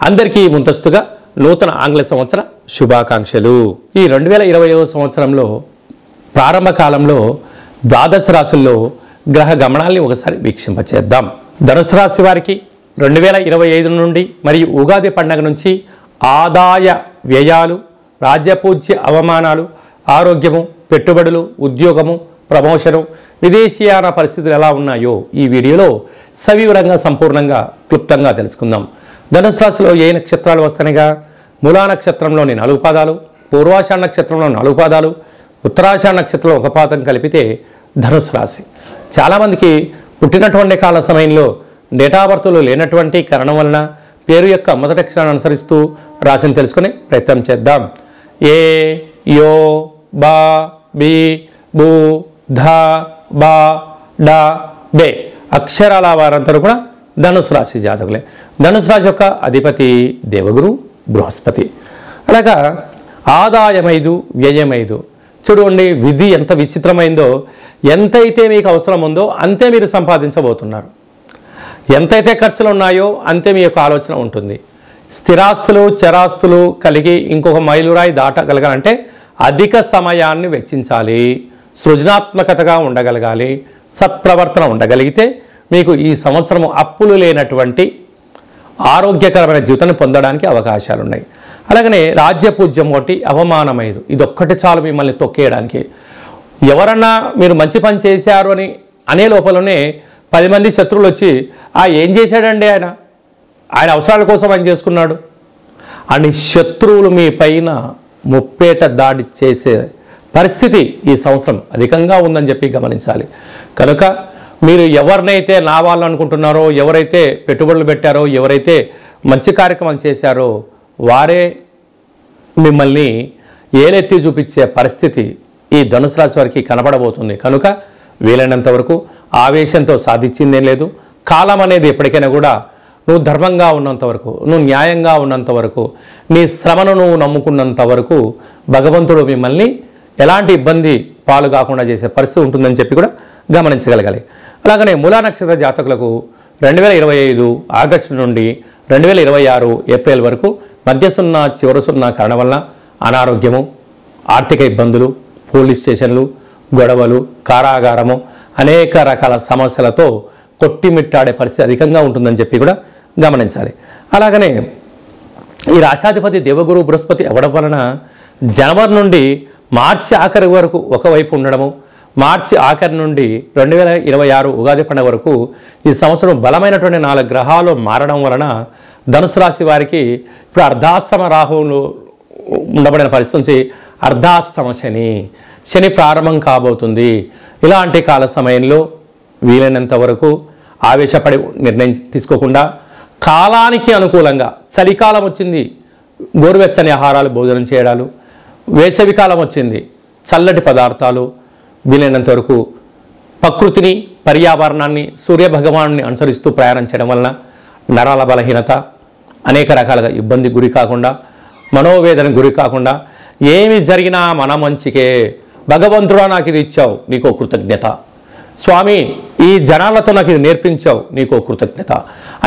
అందరికీ ముందస్తుగా నూతన ఆంగ్ల సంవత్సర శుభాకాంక్షలు. ఈ 2020వ సంవత్సరంలో ప్రారంభ కాలంలో ద్వాదశ రాశుల్లో గ్రహ గమనాల్ని ఒకసారి వీక్షింపచేద్దాం. ధనుసు రాశి వారికి 2025 నుండి మరియు ఉగాది పండుగ నుంచి ఆదాయ వ్యయాలు, రాజ్యపూజ్య అవమానాలు, ఆరోగ్యము, పెట్టుబడులు, ఉద్యోగము, ప్రమోషను, విదేశీయాన పరిస్థితులు ఎలా ఉన్నాయో ఈ వీడియోలో సవివరంగా సంపూర్ణంగా క్లుప్తంగా తెలుసుకుందాం. ధనుసు రాశిలో ఏ నక్షత్రాలు వస్తాయిగా? మూలా నక్షత్రంలోని 4 పాదాలు, పూర్వాషాఢ నక్షత్రంలో 4 పాదాలు, ఉత్తరాషాఢ నక్షత్రంలో 1 పాదం కలిపితే ధనుసు రాశి. చాలామందికి పుట్టినటువంటి కాల సమయంలో డేటా బర్త్లు లేనటువంటి కారణం వలన పేరు యొక్క మొదటి అక్షరాన్ని అనుసరిస్తూ రాశిని తెలుసుకునే ప్రయత్నం చేద్దాం. ఏ, యో, బా, బి, బు, ధ, బా, డ, బే అక్షరాల వారందరూ కూడా ధనుసు రాశి జాతకులే. ధనుసు రాశి యొక్క అధిపతి దేవగురు బృహస్పతి. అలాగా ఆదాయం 5, వ్యయం 5. చూడండి, విధి ఎంత విచిత్రమైందో. ఎంతైతే మీకు అవసరం ఉందో అంతే మీరు సంపాదించబోతున్నారు. ఎంతైతే ఖర్చులు ఉన్నాయో అంతే మీ యొక్క ఆలోచన ఉంటుంది. స్థిరాస్తులు, చరాస్తులు కలిగి ఇంకొక మైలురాయి దాటగలగాలంటే అధిక సమయాన్ని వెచ్చించాలి, సృజనాత్మకతగా ఉండగలగాలి, సత్ప్రవర్తన ఉండగలిగితే మీకు ఈ సంవత్సరం అప్పులు లేనటువంటి ఆరోగ్యకరమైన జీవితాన్ని పొందడానికి అవకాశాలు ఉన్నాయి. అలాగనే రాజ్యపూజ్యం 1, అవమానం 5. ఇదొక్కటి చాలు మిమ్మల్ని తొక్కేయడానికి. ఎవరన్నా మీరు మంచి పని చేశారు అని అనే లోపలనే 10 మంది శత్రువులు వచ్చి ఏం చేశాడండి ఆయన అవసరాల కోసం ఆయన చేసుకున్నాడు అని శత్రువులు మీ పైన ముప్పేట దాడి చేసే పరిస్థితి ఈ సంవత్సరం అధికంగా ఉందని చెప్పి గమనించాలి. కనుక మీరు ఎవరినైతే నా వాళ్ళు అనుకుంటున్నారో, ఎవరైతే పెట్టుబడులు పెట్టారో, ఎవరైతే మంచి కార్యక్రమాలు చేశారో వారే మిమ్మల్ని ఏలెత్తి చూపించే పరిస్థితి ఈ ధనుసు రాశి వారికి కనపడబోతుంది. కనుక వీలైనంత వరకు ఆవేశంతో సాధించిందేం లేదు. కాలం అనేది ఎప్పటికైనా కూడా నువ్వు ధర్మంగా ఉన్నంత వరకు, నువ్వు న్యాయంగా ఉన్నంత వరకు, నీ శ్రమను నువ్వు నమ్ముకున్నంత వరకు భగవంతుడు మిమ్మల్ని ఎలాంటి ఇబ్బంది పాలు కాకుండా చేసే పరిస్థితి ఉంటుందని చెప్పి కూడా గమనించగలగాలి. అలాగనే మూలా నక్షత్ర జాతకులకు 2025 ఆగస్టు నుండి 2026 ఏప్రిల్ వరకు మధ్య 0, చివరి 0 కారణం వల్ల అనారోగ్యము, ఆర్థిక ఇబ్బందులు, పోలీస్ స్టేషన్లు, గొడవలు, కారాగారము, అనేక రకాల సమస్యలతో కొట్టిమిట్టాడే పరిస్థితి అధికంగా ఉంటుందని చెప్పి కూడా గమనించాలి. అలాగనే ఈ రాశాధిపతి దేవగురు బృహస్పతి అవ్వడం వలన జనవరి నుండి మార్చి ఆఖరి వరకు ఒకవైపు ఉండడము, మార్చి ఆఖరి నుండి 2026 ఉగాది పండుగ వరకు ఈ సంవత్సరం బలమైనటువంటి 4 గ్రహాలు మారడం వలన ధనుసు రాశి వారికి ఇప్పుడు అర్ధాష్టమ రాహువులు ఉండబడిన పరిస్థితి నుంచి అర్ధాష్టమ శని ప్రారంభం కాబోతుంది. ఇలాంటి కాల సమయంలో వీలైనంత వరకు ఆవేశపడి నిర్ణయం తీసుకోకుండా కాలానికి అనుకూలంగా, చలికాలం వచ్చింది గోరువెచ్చని ఆహారాలు భోజనం చేయడాలు, వేసవికాలం వచ్చింది చల్లటి పదార్థాలు, వీలైనంత వరకు ప్రకృతిని, పర్యావరణాన్ని, సూర్యభగవాన్ని అనుసరిస్తూ ప్రయాణం చేయడం వలన నరాల బలహీనత, అనేక రకాలుగా ఇబ్బందికి గురి కాకుండా, మనోవేదనకు గురి కాకుండా, ఏమి జరిగినా మన మంచికే, భగవంతుడా నాకు ఇది ఇచ్చావు నీకో కృతజ్ఞత, స్వామి ఈ జనాలతో నాకు ఇది నేర్పించావు నీకో కృతజ్ఞత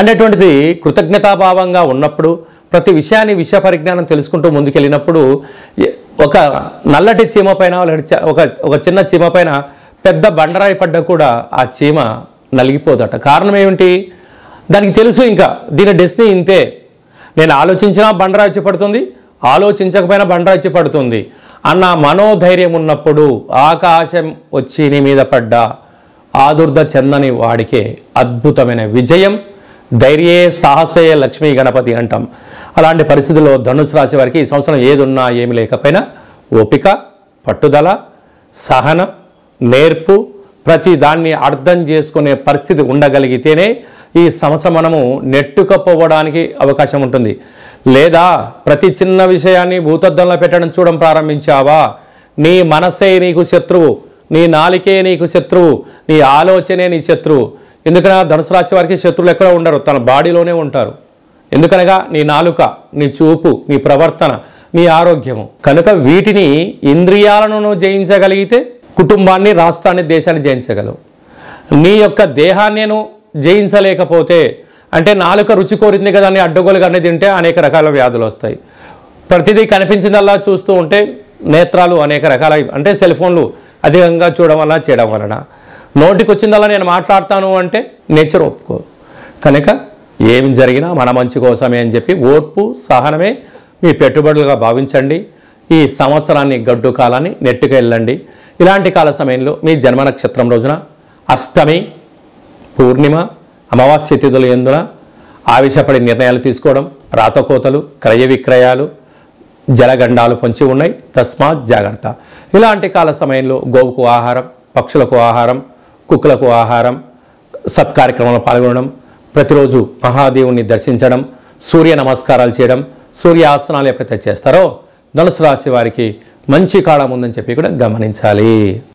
అనేటువంటిది కృతజ్ఞతాభావంగా ఉన్నప్పుడు, ప్రతి విషయాన్ని విషయ పరిజ్ఞానం తెలుసుకుంటూ ముందుకెళ్ళినప్పుడు ఒక నల్లటి చీమ పైన, ఒక చిన్న చీమ పైన పెద్ద బండరాయి పడ్డా కూడా ఆ చీమ నలిగిపోదట. కారణం ఏమిటి? దానికి తెలుసు ఇంకా దీని డెస్టినీ ఇంతే, నేను ఆలోచించినా బండరాయి వచ్చి పడుతుంది, ఆలోచించకపోయినా బండరాయి వచ్చి పడుతుంది అన్న మనోధైర్యం ఉన్నప్పుడు ఆకాశం వచ్చి నీ మీద పడ్డా ఆదుర్ద చెందని వాడికే అద్భుతమైన విజయం, ధైర్యే సాహసే లక్ష్మీ గణపతి అంటాం. అలాంటి పరిస్థితుల్లో ధనుసు రాశి వారికి ఈ సంవత్సరం ఏదున్నా ఏమి లేకపోయినా ఓపిక, పట్టుదల, సహనం, నేర్పు, ప్రతి దాన్ని అర్థం చేసుకునే పరిస్థితి ఉండగలిగితేనే ఈ సంవత్సరం మనము నెట్టుకపోవడానికి అవకాశం ఉంటుంది. లేదా ప్రతి చిన్న విషయాన్ని భూతద్దంలో పెట్టడం చూడడం ప్రారంభించావా, నీ మనసే నీకు శత్రువు, నీ నాలికే నీకు శత్రువు, నీ ఆలోచనే నీ శత్రువు. ఎందుకనగా ధనుసు రాశి వారికి శత్రువులు ఎక్కడ ఉండరు, తన బాడీలోనే ఉంటారు. ఎందుకనగా నీ నాలుక, నీ చూపు, నీ ప్రవర్తన, నీ ఆరోగ్యము. కనుక వీటిని ఇంద్రియాలను జయించగలిగితే కుటుంబాన్ని, రాష్ట్రాన్ని, దేశాన్ని జయించగలవు. నీ యొక్క దేహాన్ని జయించలేకపోతే అంటే నాలుక రుచి కోరింది కదా అని అడ్డగోలుగానే తింటే అనేక రకాల వ్యాధులు వస్తాయి. ప్రతిదీ కనిపించిందల్లా చూస్తూ ఉంటే నేత్రాలు అనేక రకాల అంటే సెల్ ఫోన్లు అధికంగా చూడడం వల్ల చేయడం వలన నోటికి వచ్చిందల్లా నేను మాట్లాడతాను అంటే నేచర్ ఒప్పుకో. కనుక ఏం జరిగినా మన మంచి కోసమే అని చెప్పి ఓర్పు సహనమే మీ పెట్టుబడులుగా భావించండి. ఈ సంవత్సరాన్ని గడ్డు కాలాన్ని నెట్టుకు వెళ్ళండి. ఇలాంటి కాల సమయంలో మీ జన్మ నక్షత్రం రోజున అష్టమి, పూర్ణిమ, అమావాస్య తిథుల యందున ఆవేశపడి నిర్ణయాలు తీసుకోవడం, రాతకోతలు, క్రయ విక్రయాలు, జలగండాలు పొంచి ఉన్నాయి. తస్మాత్ జాగ్రత్త. ఇలాంటి కాల సమయంలో గోవుకు ఆహారం, పక్షులకు ఆహారం, కుక్కలకు ఆహారం, సత్కార్యక్రమంలో పాల్గొనడం, ప్రతిరోజు మహాదేవుని దర్శించడం, సూర్య నమస్కారాలు చేయడం, సూర్యాసనాలు ఎప్పుడైతే చేస్తారో ధనుసు రాశి వారికి మంచి కాలం ఉందని చెప్పి కూడా గమనించాలి.